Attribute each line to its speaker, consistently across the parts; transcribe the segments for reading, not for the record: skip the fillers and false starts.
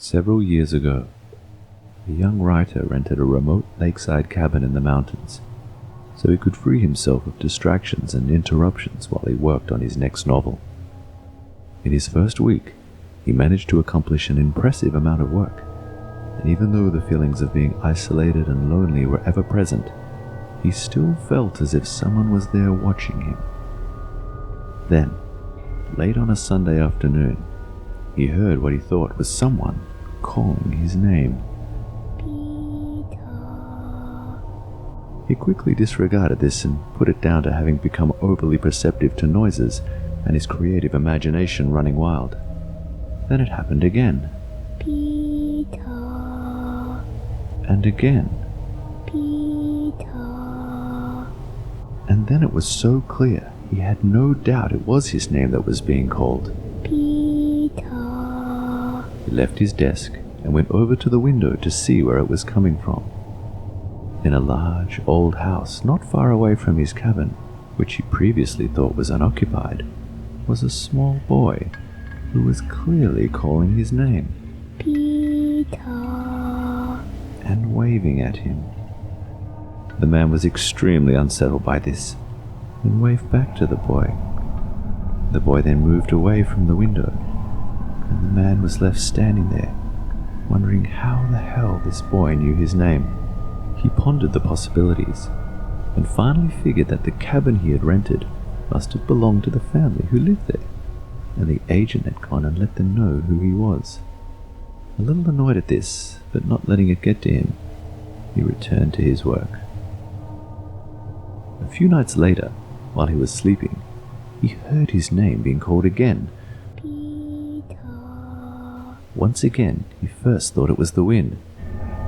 Speaker 1: Several years ago, a young writer rented a remote lakeside cabin in the mountains so he could free himself of distractions and interruptions while he worked on his next novel. In his first week, he managed to accomplish an impressive amount of work, and even though the feelings of being isolated and lonely were ever present, he still felt as if someone was there watching him. Then, late on a Sunday afternoon, he heard what he thought was someone calling his name.
Speaker 2: Peter.
Speaker 1: He quickly disregarded this and put it down to having become overly perceptive to noises and his creative imagination running wild. Then it happened again.
Speaker 2: Peter.
Speaker 1: And again.
Speaker 2: Peter.
Speaker 1: And then it was so clear he had no doubt it was his name that was being called.
Speaker 2: Peter.
Speaker 1: He left his desk and went over to the window to see where it was coming from. In a large, old house not far away from his cabin, which he previously thought was unoccupied, was a small boy who was clearly calling his name.
Speaker 2: Peter.
Speaker 1: And waving at him. The man was extremely unsettled by this and waved back to the boy. The boy then moved away from the window, and the man was left standing there, wondering how the hell this boy knew his name. He pondered the possibilities, and finally figured that the cabin he had rented must have belonged to the family who lived there, and the agent had gone and let them know who he was. A little annoyed at this, but not letting it get to him, he returned to his work. A few nights later, while he was sleeping, he heard his name being called again.
Speaker 2: Peter.
Speaker 1: Once again, he first thought it was the wind,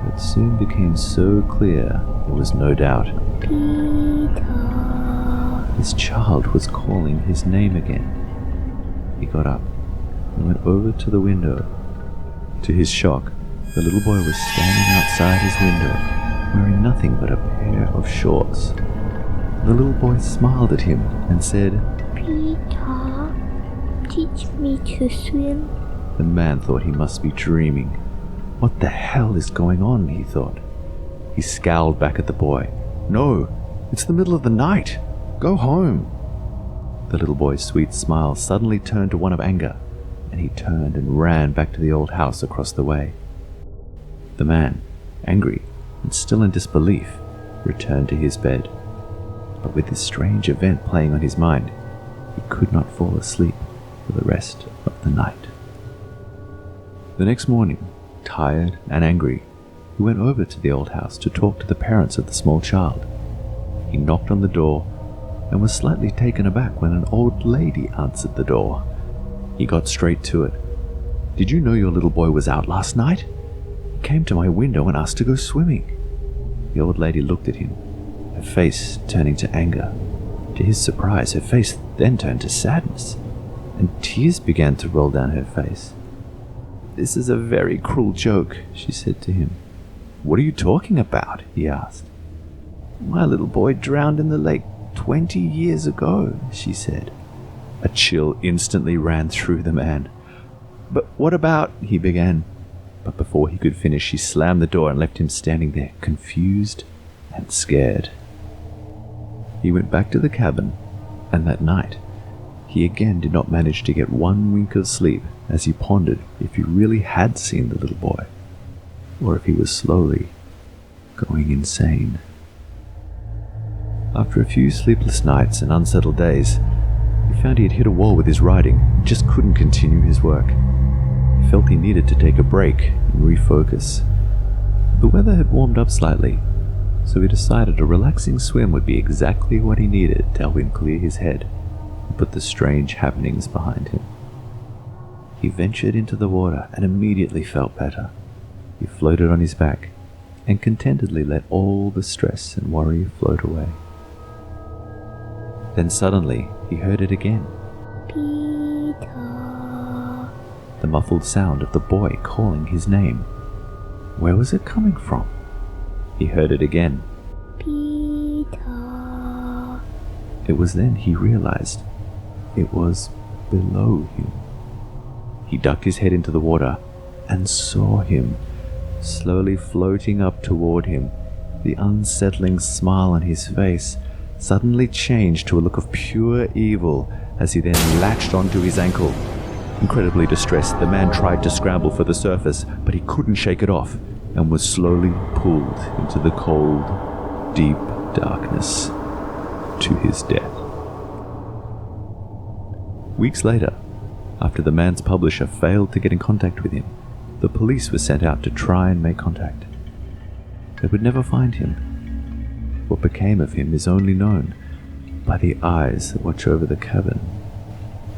Speaker 1: but soon became so clear there was no doubt.
Speaker 2: Peter.
Speaker 1: His child was calling his name again. He got up and went over to the window. To his shock, the little boy was standing outside his window, wearing nothing but a pair of shorts. The little boy smiled at him and said,
Speaker 2: Peter, teach me to swim.
Speaker 1: The man thought he must be dreaming. What the hell is going on, he thought. He scowled back at the boy. No, it's the middle of the night. Go home. The little boy's sweet smile suddenly turned to one of anger, and he turned and ran back to the old house across the way. The man, angry and still in disbelief, returned to his bed. But with this strange event playing on his mind, he could not fall asleep for the rest of the night. The next morning, tired and angry, he went over to the old house to talk to the parents of the small child. He knocked on the door and was slightly taken aback when an old lady answered the door. He got straight to it. Did you know your little boy was out last night? He came to my window and asked to go swimming. The old lady looked at him, her face turning to anger. To his surprise, her face then turned to sadness, and tears began to roll down her face. This is a very cruel joke, she said to him. What are you talking about? He asked. My little boy drowned in the lake 20 years ago, she said. A chill instantly ran through the man. But what about, he began. But before he could finish, she slammed the door and left him standing there, confused and scared. He went back to the cabin, and that night, he again did not manage to get one wink of sleep as he pondered if he really had seen the little boy, or if he was slowly going insane. After a few sleepless nights and unsettled days, he found he had hit a wall with his writing and just couldn't continue his work. He felt he needed to take a break and refocus. The weather had warmed up slightly, so he decided a relaxing swim would be exactly what he needed to help him clear his head and put the strange happenings behind him. He ventured into the water and immediately felt better. He floated on his back and contentedly let all the stress and worry float away. Then suddenly he heard it again.
Speaker 2: Peter.
Speaker 1: The muffled sound of the boy calling his name. Where was it coming from? He heard it again.
Speaker 2: Peter.
Speaker 1: It was then he realized it was below him. He ducked his head into the water and saw him, slowly floating up toward him. The unsettling smile on his face suddenly changed to a look of pure evil as he then latched onto his ankle. Incredibly distressed, the man tried to scramble for the surface, but he couldn't shake it off and was slowly pulled into the cold, deep darkness to his death. Weeks later, after the man's publisher failed to get in contact with him, the police were sent out to try and make contact. They would never find him. What became of him is only known by the eyes that watch over the cabin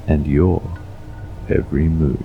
Speaker 1: and your every move.